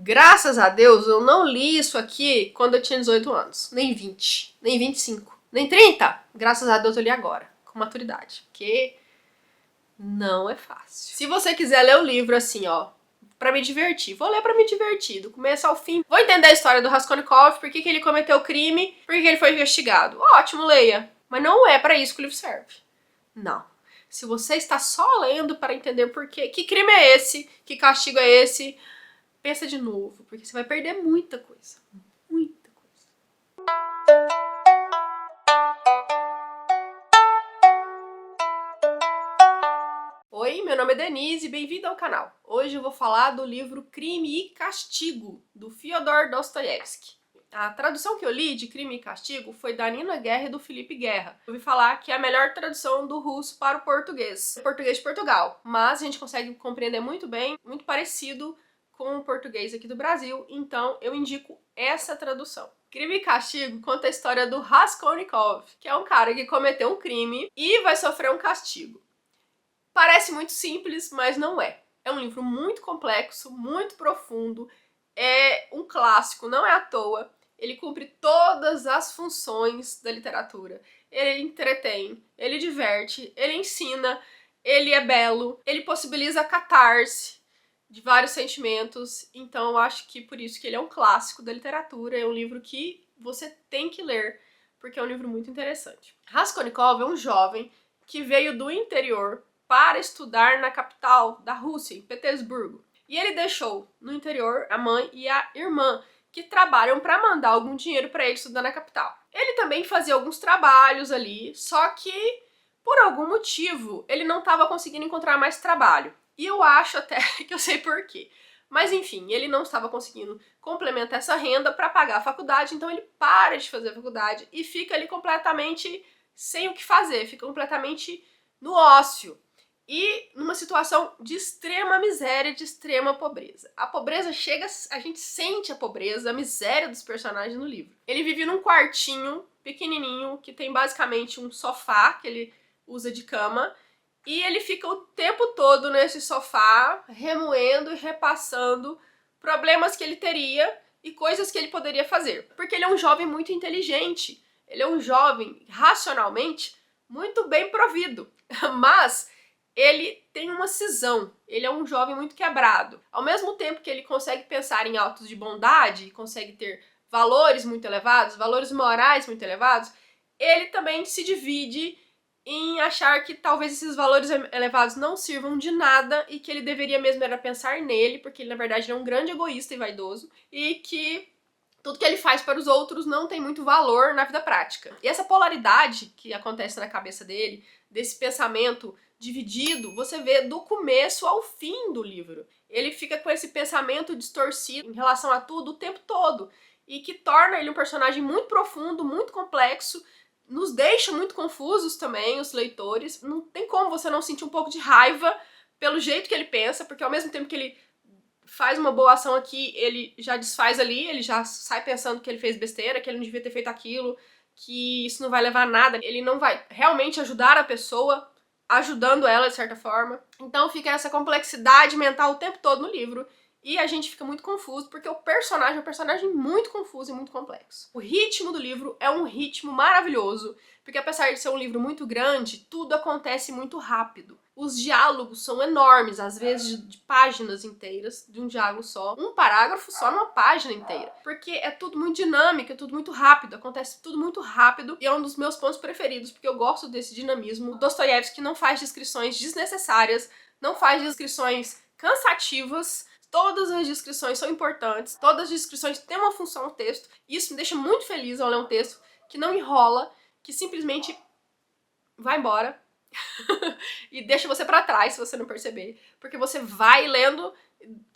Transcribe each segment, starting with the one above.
Graças a Deus eu não li isso aqui quando eu tinha 18 anos, nem 20, nem 25, nem 30. Graças a Deus eu li agora, com maturidade, porque não é fácil. Se você quiser ler o livro assim, ó, pra me divertir, vou ler pra me divertir, do começo ao fim. Vou entender a história do Raskolnikov, por que ele cometeu o crime, por que ele foi investigado. Ótimo, leia. Mas não é pra isso que o livro serve. Não. Se você está só lendo para entender por quê, que crime é esse, que castigo é esse, pensa de novo, porque você vai perder muita coisa. Muita coisa. Oi, meu nome é Denise e bem-vindo ao canal. Hoje eu vou falar do livro Crime e Castigo, do Fyodor Dostoiévski. A tradução que eu li de Crime e Castigo foi da Nina Guerra e do Felipe Guerra. Eu ouvi falar que é a melhor tradução do russo para o português. É português de Portugal, mas a gente consegue compreender muito bem, muito parecido com o português aqui do Brasil, então eu indico essa tradução. Crime e Castigo conta a história do Raskolnikov, que é um cara que cometeu um crime e vai sofrer um castigo. Parece muito simples, mas não é. É um livro muito complexo, muito profundo, é um clássico, não é à toa. Ele cumpre todas as funções da literatura. Ele entretém, ele diverte, ele ensina, ele é belo, ele possibilita a catarse de vários sentimentos. Então eu acho que por isso que ele é um clássico da literatura, é um livro que você tem que ler, porque é um livro muito interessante. Raskolnikov é um jovem que veio do interior para estudar na capital da Rússia, em Petersburgo. E ele deixou no interior a mãe e a irmã, que trabalham para mandar algum dinheiro para ele estudar na capital. Ele também fazia alguns trabalhos ali, só que por algum motivo ele não estava conseguindo encontrar mais trabalho. E eu acho até que eu sei por quê. Mas enfim, ele não estava conseguindo complementar essa renda para pagar a faculdade, então ele para de fazer a faculdade e fica ali completamente sem o que fazer, fica completamente no ócio. E numa situação de extrema miséria, de extrema pobreza. A pobreza chega, a gente sente a pobreza, a miséria dos personagens no livro. Ele vive num quartinho pequenininho, que tem basicamente um sofá, que ele usa de cama, e ele fica o tempo todo nesse sofá, remoendo e repassando problemas que ele teria e coisas que ele poderia fazer. Porque ele é um jovem muito inteligente, ele é um jovem, racionalmente, muito bem provido, mas ele tem uma cisão, ele é um jovem muito quebrado. Ao mesmo tempo que ele consegue pensar em atos de bondade, consegue ter valores muito elevados, valores morais muito elevados, ele também se divide em achar que talvez esses valores elevados não sirvam de nada e que ele deveria mesmo era pensar nele, porque ele na verdade é um grande egoísta e vaidoso, e que tudo que ele faz para os outros não tem muito valor na vida prática. E essa polaridade que acontece na cabeça dele, desse pensamento dividido, você vê do começo ao fim do livro. Ele fica com esse pensamento distorcido em relação a tudo o tempo todo, e que torna ele um personagem muito profundo, muito complexo, nos deixa muito confusos também, os leitores. Não tem como você não sentir um pouco de raiva pelo jeito que ele pensa, porque ao mesmo tempo que ele faz uma boa ação aqui, ele já desfaz ali, ele já sai pensando que ele fez besteira, que ele não devia ter feito aquilo, que isso não vai levar a nada, ele não vai realmente ajudar a pessoa, ajudando ela de certa forma. Então fica essa complexidade mental o tempo todo no livro, e a gente fica muito confuso, porque o personagem é um personagem muito confuso e muito complexo. O ritmo do livro é um ritmo maravilhoso, porque apesar de ser um livro muito grande, tudo acontece muito rápido. Os diálogos são enormes, às vezes de páginas inteiras, de um diálogo só. Um parágrafo só numa página inteira. Porque é tudo muito dinâmico, é tudo muito rápido, acontece tudo muito rápido, e é um dos meus pontos preferidos, porque eu gosto desse dinamismo. O Dostoiévski não faz descrições desnecessárias, não faz descrições cansativas. Todas as descrições são importantes, todas as descrições têm uma função no texto, e isso me deixa muito feliz ao ler um texto que não enrola, que simplesmente vai embora e deixa você pra trás se você não perceber, porque você vai lendo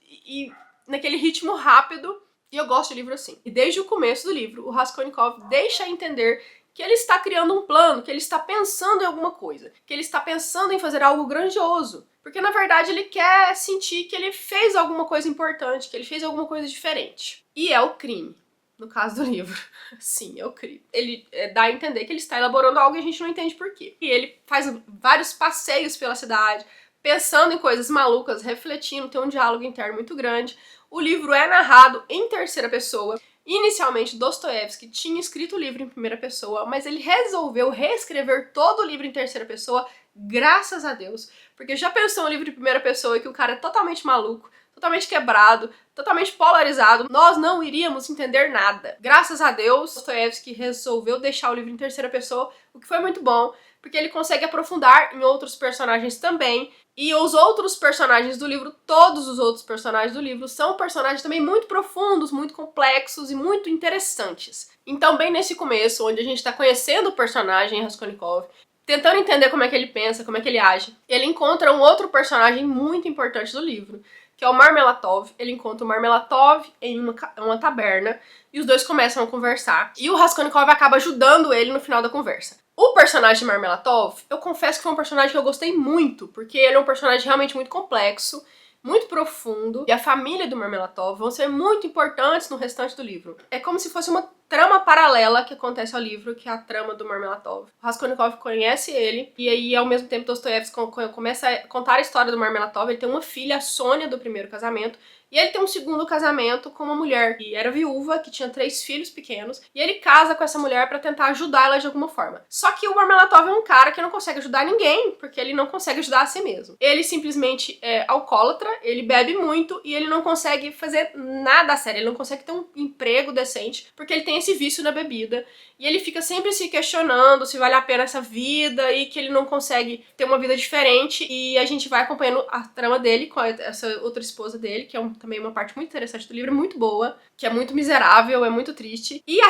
e naquele ritmo rápido, e eu gosto de livro assim. E desde o começo do livro, o Raskolnikov deixa entender que ele está criando um plano, que ele está pensando em alguma coisa, que ele está pensando em fazer algo grandioso, porque na verdade ele quer sentir que ele fez alguma coisa importante, que ele fez alguma coisa diferente. E é o crime, no caso do livro. Sim, é o crime. Ele dá a entender que ele está elaborando algo e a gente não entende por quê. E ele faz vários passeios pela cidade, pensando em coisas malucas, refletindo, tem um diálogo interno muito grande. O livro é narrado em terceira pessoa. Inicialmente, Dostoiévski tinha escrito o livro em primeira pessoa, mas ele resolveu reescrever todo o livro em terceira pessoa, graças a Deus. Porque já pensou um livro de primeira pessoa e que o cara é totalmente maluco, totalmente quebrado, totalmente polarizado, nós não iríamos entender nada. Graças a Deus, Dostoiévski resolveu deixar o livro em terceira pessoa, o que foi muito bom, porque ele consegue aprofundar em outros personagens também. E os outros personagens do livro, todos os outros personagens do livro, são personagens também muito profundos, muito complexos e muito interessantes. Então, bem nesse começo, onde a gente tá conhecendo o personagem Raskolnikov, tentando entender como é que ele pensa, como é que ele age, ele encontra um outro personagem muito importante do livro, que é o Marmelatov. Ele encontra o Marmelatov em uma taberna, e os dois começam a conversar, e o Raskolnikov acaba ajudando ele no final da conversa. O personagem de Marmelatov, eu confesso que foi um personagem que eu gostei muito, porque ele é um personagem realmente muito complexo, muito profundo, e a família do Marmelatov vão ser muito importantes no restante do livro. É como se fosse uma trama paralela que acontece ao livro, que é a trama do Marmelatov. O Raskolnikov conhece ele, e aí, ao mesmo tempo, Dostoiévski começa a contar a história do Marmelatov. Ele tem uma filha, a Sônia, do primeiro casamento, e ele tem um segundo casamento com uma mulher que era viúva, que tinha 3 filhos pequenos, e ele casa com essa mulher pra tentar ajudar ela de alguma forma. Só que o Marmelatov é um cara que não consegue ajudar ninguém, porque ele não consegue ajudar a si mesmo. Ele simplesmente é alcoólatra, ele bebe muito, e ele não consegue fazer nada a sério, ele não consegue ter um emprego decente, porque ele tem esse vício na bebida, e ele fica sempre se questionando se vale a pena essa vida, e que ele não consegue ter uma vida diferente, e a gente vai acompanhando a trama dele com essa outra esposa dele, que é também uma parte muito interessante do livro, muito boa, que é muito miserável, é muito triste. E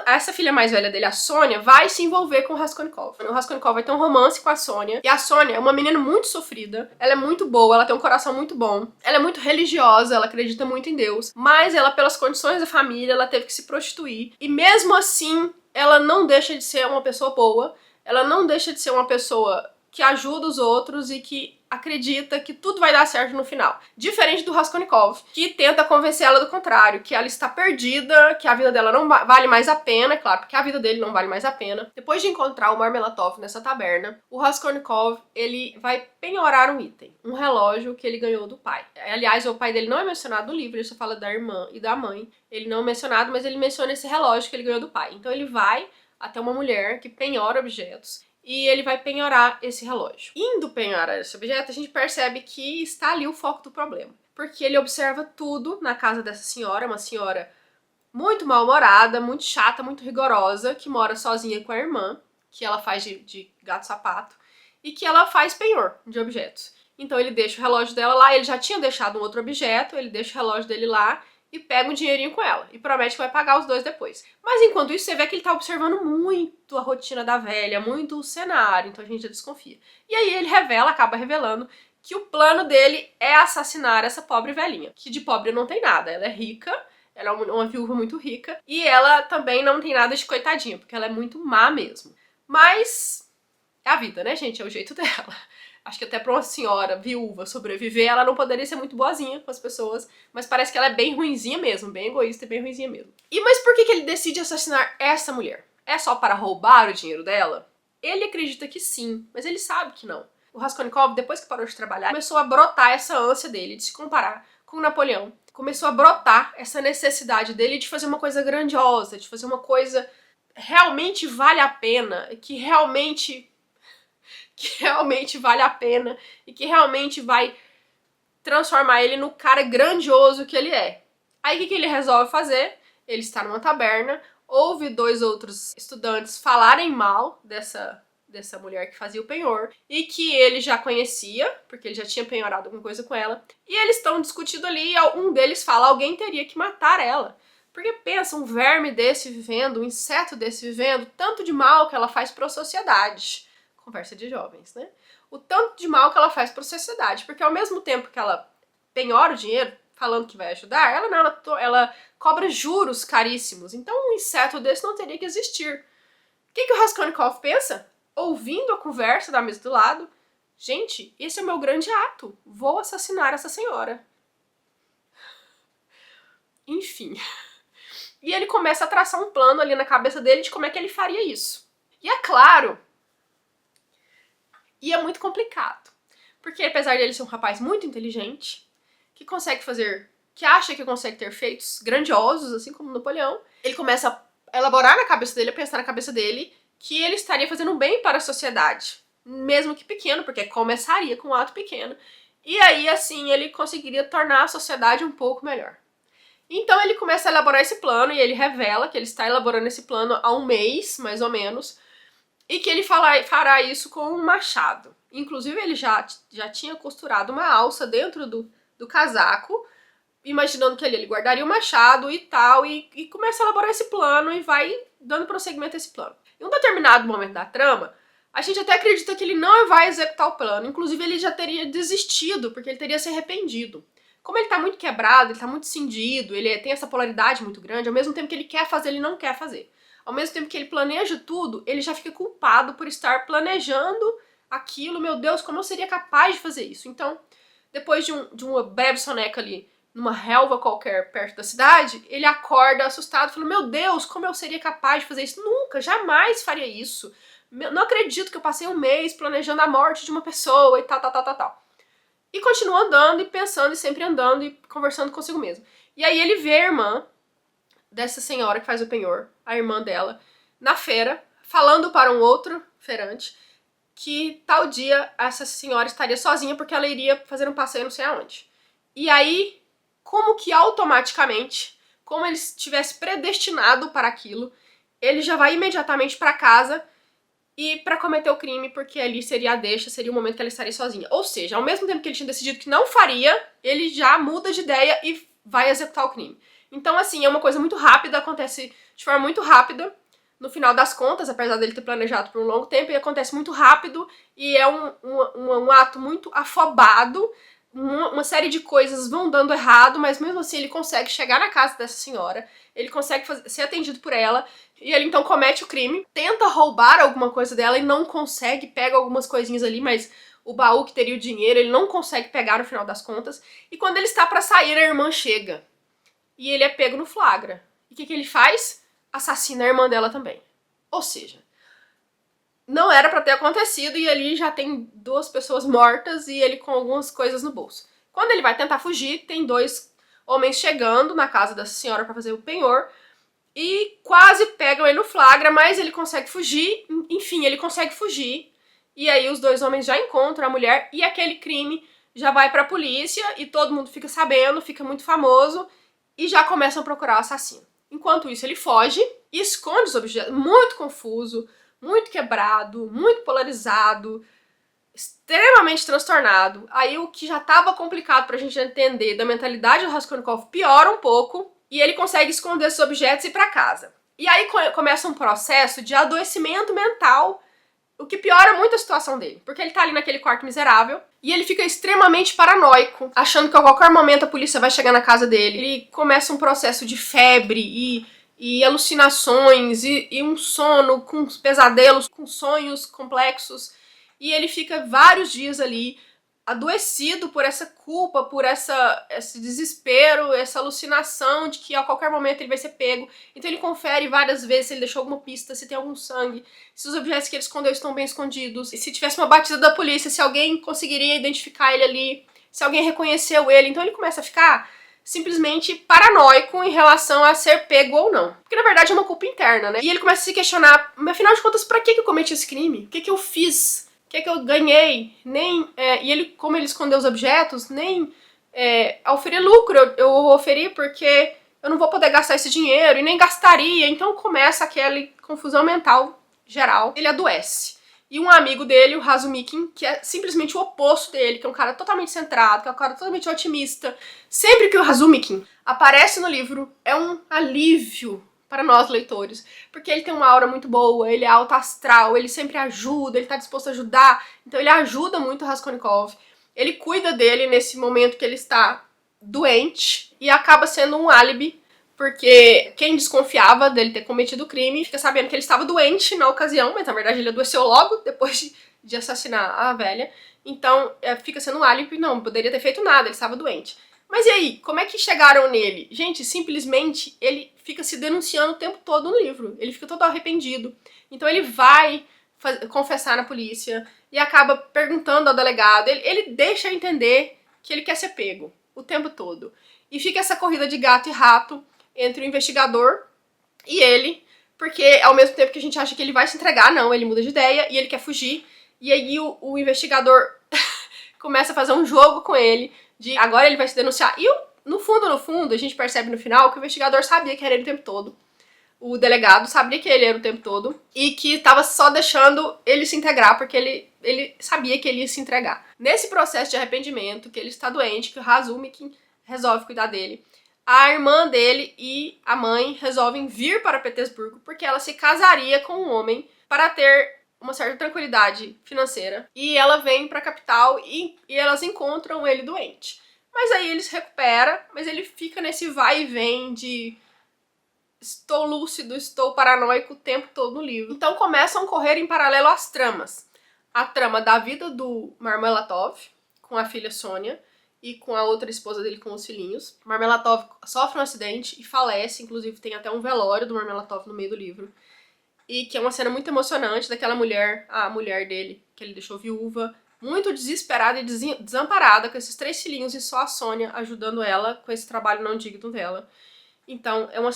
essa filha mais velha dele, a Sônia, vai se envolver com o Raskolnikov. O Raskolnikov vai ter um romance com a Sônia, e a Sônia é uma menina muito sofrida, ela é muito boa, ela tem um coração muito bom, ela é muito religiosa, ela acredita muito em Deus, mas ela, pelas condições da família, ela teve que se prostituir, e mesmo assim, ela não deixa de ser uma pessoa boa, ela não deixa de ser uma pessoa que ajuda os outros e que acredita que tudo vai dar certo no final. Diferente do Raskolnikov, que tenta convencer ela do contrário, que ela está perdida, que a vida dela não vale mais a pena, é claro, porque a vida dele não vale mais a pena. Depois de encontrar o Marmelatov nessa taberna, o Raskolnikov, ele vai penhorar um item, um relógio que ele ganhou do pai. Aliás, o pai dele não é mencionado no livro, ele só fala da irmã e da mãe. Ele não é mencionado, mas ele menciona esse relógio que ele ganhou do pai. Então ele vai até uma mulher que penhora objetos, e ele vai penhorar esse relógio. Indo penhorar esse objeto, a gente percebe que está ali o foco do problema. Porque ele observa tudo na casa dessa senhora, uma senhora muito mal-humorada, muito chata, muito rigorosa, que mora sozinha com a irmã, que ela faz de gato-sapato, e que ela faz penhor de objetos. Então ele deixa o relógio dela lá, ele já tinha deixado um outro objeto, ele deixa o relógio dele lá, e pega um dinheirinho com ela, e promete que vai pagar os dois depois. Mas enquanto isso, você vê que ele tá observando muito a rotina da velha, muito o cenário, então a gente já desconfia. E aí ele acaba revelando, que o plano dele é assassinar essa pobre velhinha, que de pobre não tem nada, ela é rica, ela é uma viúva muito rica, e ela também não tem nada de coitadinha, porque ela é muito má mesmo. Mas é a vida, né, gente? É o jeito dela. Acho que até pra uma senhora viúva sobreviver, ela não poderia ser muito boazinha com as pessoas, mas parece que ela é bem ruinzinha mesmo, bem egoísta e bem ruinzinha mesmo. Mas por que ele decide assassinar essa mulher? É só para roubar o dinheiro dela? Ele acredita que sim, mas ele sabe que não. O Raskolnikov, depois que parou de trabalhar, começou a brotar essa ânsia dele de se comparar com Napoleão. Começou a brotar essa necessidade dele de fazer uma coisa grandiosa, de fazer uma coisa realmente vale a pena, que realmente vale a pena e que realmente vai transformar ele no cara grandioso que ele é. Aí o que ele resolve fazer? Ele está numa taberna, ouve 2 outros estudantes falarem mal dessa mulher que fazia o penhor, e que ele já conhecia, porque ele já tinha penhorado alguma coisa com ela, e eles estão discutindo ali, e um deles fala, alguém teria que matar ela. Porque pensa, um verme desse vivendo, um inseto desse vivendo, tanto de mal que ela faz para a sociedade. Conversa de jovens, né? O tanto de mal que ela faz para a sociedade, porque ao mesmo tempo que ela penhora o dinheiro, falando que vai ajudar, ela cobra juros caríssimos. Então um inseto desse não teria que existir. O que o Raskolnikov pensa? Ouvindo a conversa da mesa do lado, gente, esse é o meu grande ato, vou assassinar essa senhora. Enfim. E ele começa a traçar um plano ali na cabeça dele de como é que ele faria isso. E é claro, e é muito complicado, porque apesar de ele ser um rapaz muito inteligente, que consegue fazer que acha que consegue ter feitos grandiosos, assim como Napoleão. Ele começa a elaborar na cabeça dele, a pensar na cabeça dele, que ele estaria fazendo bem para a sociedade, mesmo que pequeno, porque começaria com um ato pequeno. E aí, assim, ele conseguiria tornar a sociedade um pouco melhor. Então ele começa a elaborar esse plano e ele revela que ele está elaborando esse plano há um mês, mais ou menos, e que ele fará isso com um machado. Inclusive ele já tinha costurado uma alça dentro do casaco, imaginando que ele guardaria o machado e tal, e começa a elaborar esse plano e vai dando prosseguimento a esse plano. Em um determinado momento da trama, a gente até acredita que ele não vai executar o plano, inclusive ele já teria desistido, porque ele teria se arrependido. Como ele tá muito quebrado, ele tá muito cindido, ele tem essa polaridade muito grande, ao mesmo tempo que ele quer fazer, ele não quer fazer. Ao mesmo tempo que ele planeja tudo, ele já fica culpado por estar planejando aquilo. Meu Deus, como eu seria capaz de fazer isso? Então, depois de uma breve soneca ali, numa relva qualquer perto da cidade, ele acorda assustado, falando, meu Deus, como eu seria capaz de fazer isso? Nunca, jamais faria isso. Não acredito que eu passei um mês planejando a morte de uma pessoa e tal. E continua andando e pensando, e sempre andando e conversando consigo mesmo. E aí ele vê a irmã dessa senhora que faz o penhor, a irmã dela, na feira, falando para um outro feirante que tal dia essa senhora estaria sozinha porque ela iria fazer um passeio não sei aonde. E aí, como que automaticamente, como ele estivesse predestinado para aquilo, ele já vai imediatamente para casa e para cometer o crime, porque ali seria a deixa, seria o momento que ela estaria sozinha. Ou seja, ao mesmo tempo que ele tinha decidido que não faria, ele já muda de ideia e vai executar o crime. Então, assim, é uma coisa muito rápida, acontece de forma muito rápida, no final das contas, apesar dele ter planejado por um longo tempo, e acontece muito rápido, e é um ato muito afobado, uma série de coisas vão dando errado, mas mesmo assim ele consegue chegar na casa dessa senhora, ele consegue ser atendido por ela, e ele então comete o crime, tenta roubar alguma coisa dela e não consegue, pega algumas coisinhas ali, mas o baú que teria o dinheiro ele não consegue pegar no final das contas, e quando ele está para sair, a irmã chega, e ele é pego no flagra. E o que ele faz? Assassina a irmã dela também. Ou seja, não era pra ter acontecido e ali já tem duas pessoas mortas e ele com algumas coisas no bolso. Quando ele vai tentar fugir, tem dois homens chegando na casa dessa senhora pra fazer o penhor e quase pegam ele no flagra, mas ele consegue fugir. Enfim, ele consegue fugir. E aí os dois homens já encontram a mulher e aquele crime já vai pra polícia e todo mundo fica sabendo, fica muito famoso e já começam a procurar o assassino. Enquanto isso, ele foge e esconde os objetos, muito confuso, muito quebrado, muito polarizado, extremamente transtornado. Aí o que já estava complicado pra gente entender da mentalidade do Raskolnikov piora um pouco e ele consegue esconder esses objetos e ir pra casa. E aí começa um processo de adoecimento mental, o que piora muito a situação dele, porque ele tá ali naquele quarto miserável e ele fica extremamente paranoico, achando que a qualquer momento a polícia vai chegar na casa dele. Ele começa um processo de febre e alucinações e um sono com pesadelos, com sonhos complexos. E ele fica vários dias ali adoecido por essa culpa, por esse desespero, essa alucinação de que a qualquer momento ele vai ser pego. Então ele confere várias vezes se ele deixou alguma pista, se tem algum sangue, se os objetos que ele escondeu estão bem escondidos, e se tivesse uma batida da polícia, se alguém conseguiria identificar ele ali, se alguém reconheceu ele. Então ele começa a ficar simplesmente paranoico em relação a ser pego ou não. Porque na verdade é uma culpa interna, né? E ele começa a se questionar, mas afinal de contas, pra que eu cometi esse crime? O que eu fiz? O que eu ganhei? E ele, como ele escondeu os objetos, nem oferir lucro eu oferi porque eu não vou poder gastar esse dinheiro e nem gastaria. Então começa aquela confusão mental geral. Ele adoece. E um amigo dele, o Razumikin, que é simplesmente o oposto dele, que é um cara totalmente centrado, que é um cara totalmente otimista. Sempre que o Razumikin aparece no livro, é um alívio para nós leitores, porque ele tem uma aura muito boa, ele é alto astral, ele sempre ajuda, ele tá disposto a ajudar, então ele ajuda muito o Raskolnikov, ele cuida dele nesse momento que ele está doente e acaba sendo um álibi, porque quem desconfiava dele ter cometido o crime fica sabendo que ele estava doente na ocasião, mas na verdade ele adoeceu logo depois de assassinar a velha, então fica sendo um álibi, não poderia ter feito nada, ele estava doente. Mas e aí, como é que chegaram nele? Gente, simplesmente ele fica se denunciando o tempo todo no livro. Ele fica todo arrependido. Então ele vai confessar na polícia e acaba perguntando ao delegado. Ele deixa entender que ele quer ser pego o tempo todo. E fica essa corrida de gato e rato entre o investigador e ele, porque ao mesmo tempo que a gente acha que ele vai se entregar, não, ele muda de ideia e ele quer fugir. E aí o investigador começa a fazer um jogo com ele, de agora ele vai se denunciar. E no fundo, a gente percebe no final que o investigador sabia que era ele o tempo todo. O delegado sabia que ele era o tempo todo e que estava só deixando ele se integrar porque ele sabia que ele ia se entregar. Nesse processo de arrependimento, que ele está doente, que o Razumikin resolve cuidar dele, a irmã dele e a mãe resolvem vir para Petersburgo porque ela se casaria com um homem para ter uma certa tranquilidade financeira. E ela vem para a capital e elas encontram ele doente. Mas aí ele se recupera, mas ele fica nesse vai e vem de estou lúcido, estou paranoico o tempo todo no livro. Então começam a correr em paralelo as tramas. A trama da vida do Marmelatov, com a filha Sônia, e com a outra esposa dele com os filhinhos. Marmelatov sofre um acidente e falece, inclusive tem até um velório do Marmelatov no meio do livro. E que é uma cena muito emocionante daquela mulher, a mulher dele, que ele deixou viúva, muito desesperada e desamparada com esses 3 filhinhos e só a Sônia ajudando ela com esse trabalho não digno dela. Então, é uma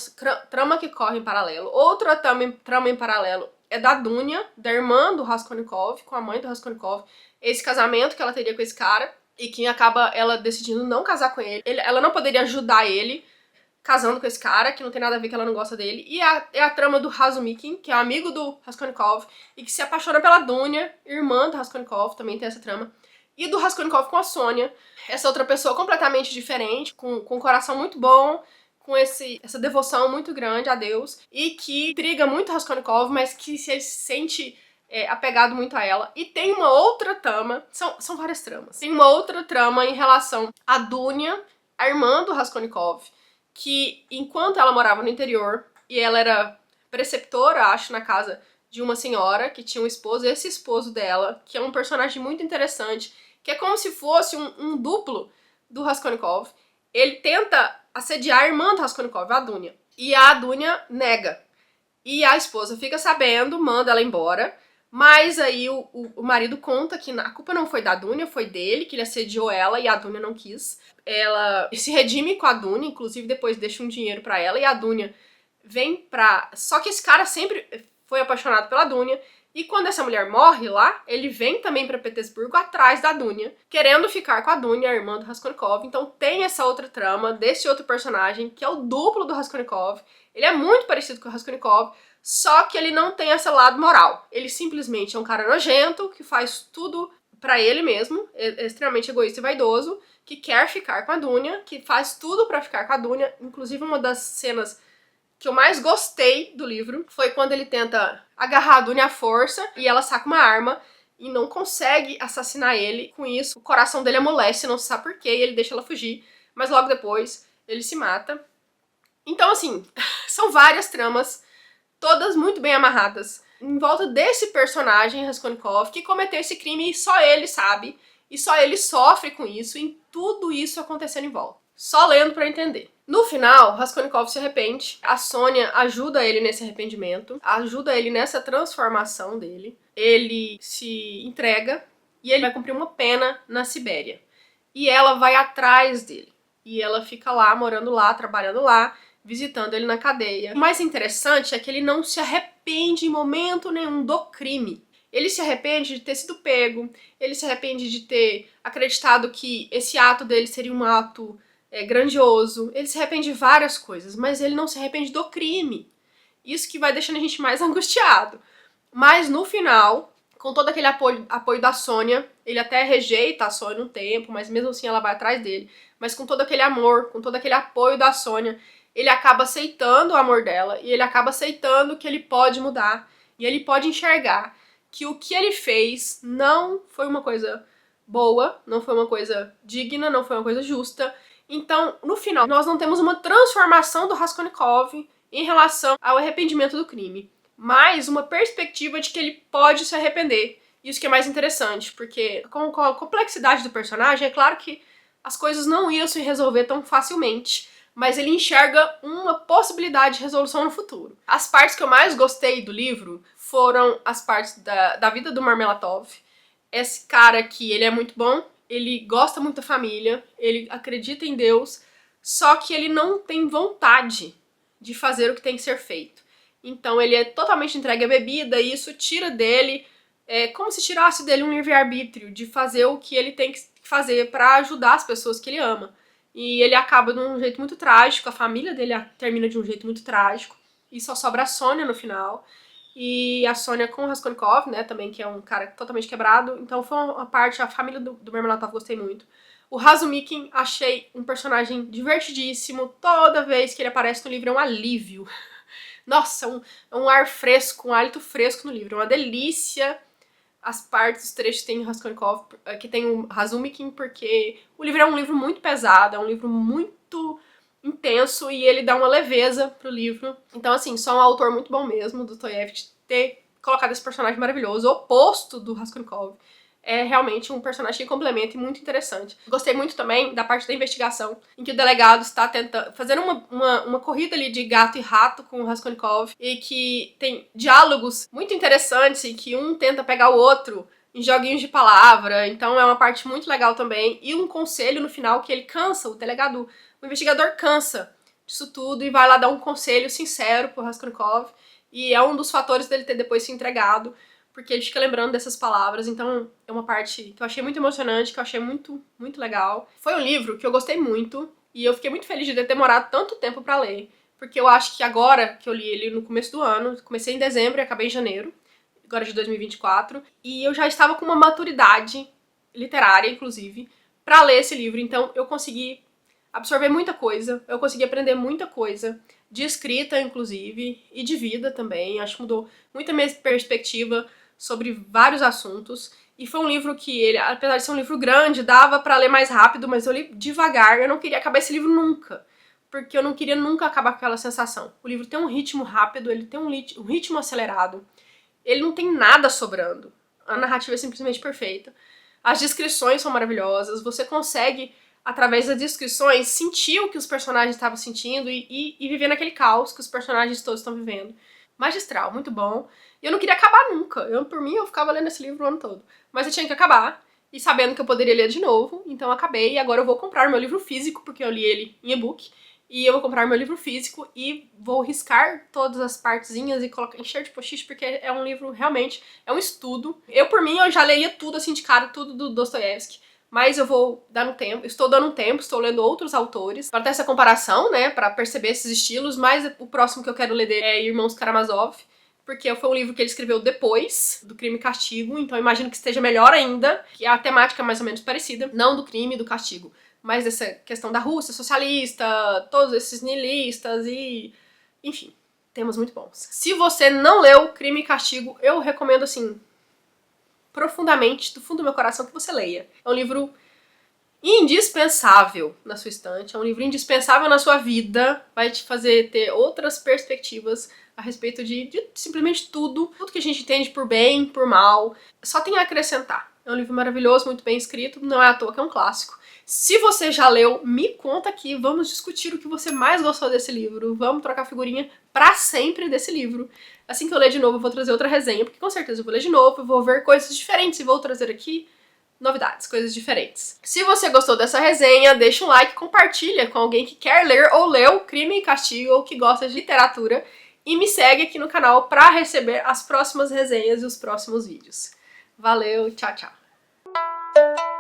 trama que corre em paralelo. Outra trama em paralelo é da Dunya, da irmã do Raskolnikov, com a mãe do Raskolnikov. Esse casamento que ela teria com esse cara, e que acaba ela decidindo não casar com ele. Ela não poderia ajudar ele casando com esse cara, que não tem nada a ver, que ela não gosta dele. E é a trama do Razumikin, que é amigo do Raskolnikov, e que se apaixona pela Dunya, irmã do Raskolnikov, também tem essa trama. E do Raskolnikov com a Sônia, essa outra pessoa completamente diferente, com um coração muito bom, com essa devoção muito grande a Deus, e que intriga muito Raskolnikov, mas que se sente apegado muito a ela. E tem uma outra trama, são várias tramas, tem uma outra trama em relação à Dunya, a irmã do Raskolnikov, que enquanto ela morava no interior, e ela era preceptora, acho, na casa de uma senhora que tinha um esposo, e esse esposo dela, que é um personagem muito interessante, que é como se fosse um duplo do Raskolnikov, ele tenta assediar a irmã do Raskolnikov, a Dunya. E a Dunya nega. E a esposa fica sabendo, manda ela embora. Mas aí o marido conta que a culpa não foi da Dunya, foi dele, que ele assediou ela e a Dunya não quis. Ela se redime com a Dunya, inclusive depois deixa um dinheiro pra ela. E a Dunya vem pra... Só que esse cara sempre foi apaixonado pela Dunya. E quando essa mulher morre lá, ele vem também pra Petersburgo atrás da Dunya, querendo ficar com a Dunya, a irmã do Raskolnikov. Então tem essa outra trama desse outro personagem, que é o duplo do Raskolnikov. Ele é muito parecido com o Raskolnikov, só que ele não tem esse lado moral. Ele simplesmente é um cara nojento, que faz tudo pra ele mesmo, é extremamente egoísta e vaidoso, que quer ficar com a Dunya, que faz tudo pra ficar com a Dunya. Inclusive uma das cenas que eu mais gostei do livro foi quando ele tenta agarrar a Dunya à força e ela saca uma arma e não consegue assassinar ele. Com isso, o coração dele amolece, não se sabe por quê, e ele deixa ela fugir, mas logo depois ele se mata. Então, assim, são várias tramas, todas muito bem amarradas, em volta desse personagem, Raskolnikov, que cometeu esse crime e só ele sabe, e só ele sofre com isso, e tudo isso acontecendo em volta. Só lendo pra entender. No final, Raskolnikov se arrepende, a Sônia ajuda ele nesse arrependimento, ajuda ele nessa transformação dele, ele se entrega e ele vai cumprir uma pena na Sibéria. E ela vai atrás dele, e ela fica lá, morando lá, trabalhando lá, visitando ele na cadeia. O mais interessante é que ele não se arrepende em momento nenhum do crime. Ele se arrepende de ter sido pego, ele se arrepende de ter acreditado que esse ato dele seria um ato grandioso, ele se arrepende de várias coisas, mas ele não se arrepende do crime. Isso que vai deixando a gente mais angustiado. Mas no final, com todo aquele apoio da Sônia, ele até rejeita a Sônia um tempo, mas mesmo assim ela vai atrás dele. Mas com todo aquele amor, com todo aquele apoio da Sônia, ele acaba aceitando o amor dela e ele acaba aceitando que ele pode mudar e ele pode enxergar que o que ele fez não foi uma coisa boa, não foi uma coisa digna, não foi uma coisa justa. Então, no final, nós não temos uma transformação do Raskolnikov em relação ao arrependimento do crime, mas uma perspectiva de que ele pode se arrepender. Isso que é mais interessante, porque com a complexidade do personagem, é claro que as coisas não iam se resolver tão facilmente, mas ele enxerga uma possibilidade de resolução no futuro. As partes que eu mais gostei do livro foram as partes da vida do Marmelatov. Esse cara que ele é muito bom, ele gosta muito da família, ele acredita em Deus, só que ele não tem vontade de fazer o que tem que ser feito. Então ele é totalmente entregue à bebida e isso tira dele, como se tirasse dele um livre-arbítrio de fazer o que ele tem que fazer para ajudar as pessoas que ele ama. E ele acaba de um jeito muito trágico, a família dele termina de um jeito muito trágico, e só sobra a Sônia no final. E a Sônia com o Raskolnikov, né, também, que é um cara totalmente quebrado. Então foi uma parte, a família do Mermelatov gostei muito. O Razumikin achei um personagem divertidíssimo. Toda vez que ele aparece no livro é um alívio. Nossa, um ar fresco, um hálito fresco no livro. É uma delícia as partes, os trechos que tem Raskolnikov, que tem o Razumikin, porque o livro é um livro muito pesado, é um livro muito intenso e ele dá uma leveza pro livro. Então, assim, só um autor muito bom mesmo, do Dostoiévski, ter colocado esse personagem maravilhoso, oposto do Raskolnikov. É realmente um personagem que complementa e muito interessante. Gostei muito também da parte da investigação, em que o delegado está tentando fazendo uma corrida ali de gato e rato com o Raskolnikov, e que tem diálogos muito interessantes, e que um tenta pegar o outro em joguinhos de palavra, então é uma parte muito legal também. E um conselho no final que ele cansa, o delegado, o investigador cansa disso tudo e vai lá dar um conselho sincero pro Raskolnikov, e é um dos fatores dele ter depois se entregado, porque ele fica lembrando dessas palavras. Então é uma parte que eu achei muito emocionante, que eu achei muito, muito legal. Foi um livro que eu gostei muito, e eu fiquei muito feliz de ter demorado tanto tempo pra ler, porque eu acho que agora que eu li ele no começo do ano, comecei em dezembro e acabei em janeiro, agora de 2024, e eu já estava com uma maturidade literária, inclusive, pra ler esse livro. Então eu consegui absorver muita coisa, eu consegui aprender muita coisa, de escrita, inclusive, e de vida também. Acho que mudou muito a minha perspectiva sobre vários assuntos. E foi um livro que ele, apesar de ser um livro grande, dava pra ler mais rápido, mas eu li devagar. Eu não queria acabar esse livro nunca, porque eu não queria nunca acabar com aquela sensação. O livro tem um ritmo rápido, ele tem um ritmo acelerado, ele não tem nada sobrando. A narrativa é simplesmente perfeita. As descrições são maravilhosas, você consegue, através das descrições, sentir o que os personagens estavam sentindo e viver naquele caos que os personagens todos estão vivendo. Magistral, muito bom. E eu não queria acabar nunca. Por mim, eu ficava lendo esse livro o ano todo. Mas eu tinha que acabar, e sabendo que eu poderia ler de novo, então eu acabei, e agora eu vou comprar meu livro físico, porque eu li ele em e-book, e eu vou comprar meu livro físico e vou riscar todas as partezinhas e encher de post-it, porque é um livro, realmente, é um estudo. Por mim, eu já leia tudo assim de cara, tudo do Dostoiévski, mas eu vou dar um tempo, estou dando um tempo, estou lendo outros autores para ter essa comparação, né, para perceber esses estilos. Mas o próximo que eu quero ler dele é Irmãos Karamazov, porque foi um livro que ele escreveu depois do Crime e Castigo, então eu imagino que esteja melhor ainda, que a temática é mais ou menos parecida, não do crime e do castigo, mas dessa questão da Rússia socialista, todos esses nihilistas e... enfim, temas muito bons. Se você não leu Crime e Castigo, eu recomendo, assim, profundamente, do fundo do meu coração, que você leia. É um livro indispensável na sua estante, é um livro indispensável na sua vida, vai te fazer ter outras perspectivas a respeito de simplesmente tudo que a gente entende por bem, por mal, só tem a acrescentar. É um livro maravilhoso, muito bem escrito, não é à toa que é um clássico. Se você já leu, me conta aqui, vamos discutir o que você mais gostou desse livro, vamos trocar figurinha pra sempre desse livro. Assim que eu ler de novo, eu vou trazer outra resenha, porque com certeza eu vou ler de novo, eu vou ver coisas diferentes e vou trazer aqui novidades, coisas diferentes. Se você gostou dessa resenha, deixa um like, compartilha com alguém que quer ler ou leu Crime e Castigo ou que gosta de literatura, e me segue aqui no canal para receber as próximas resenhas e os próximos vídeos. Valeu, tchau, tchau!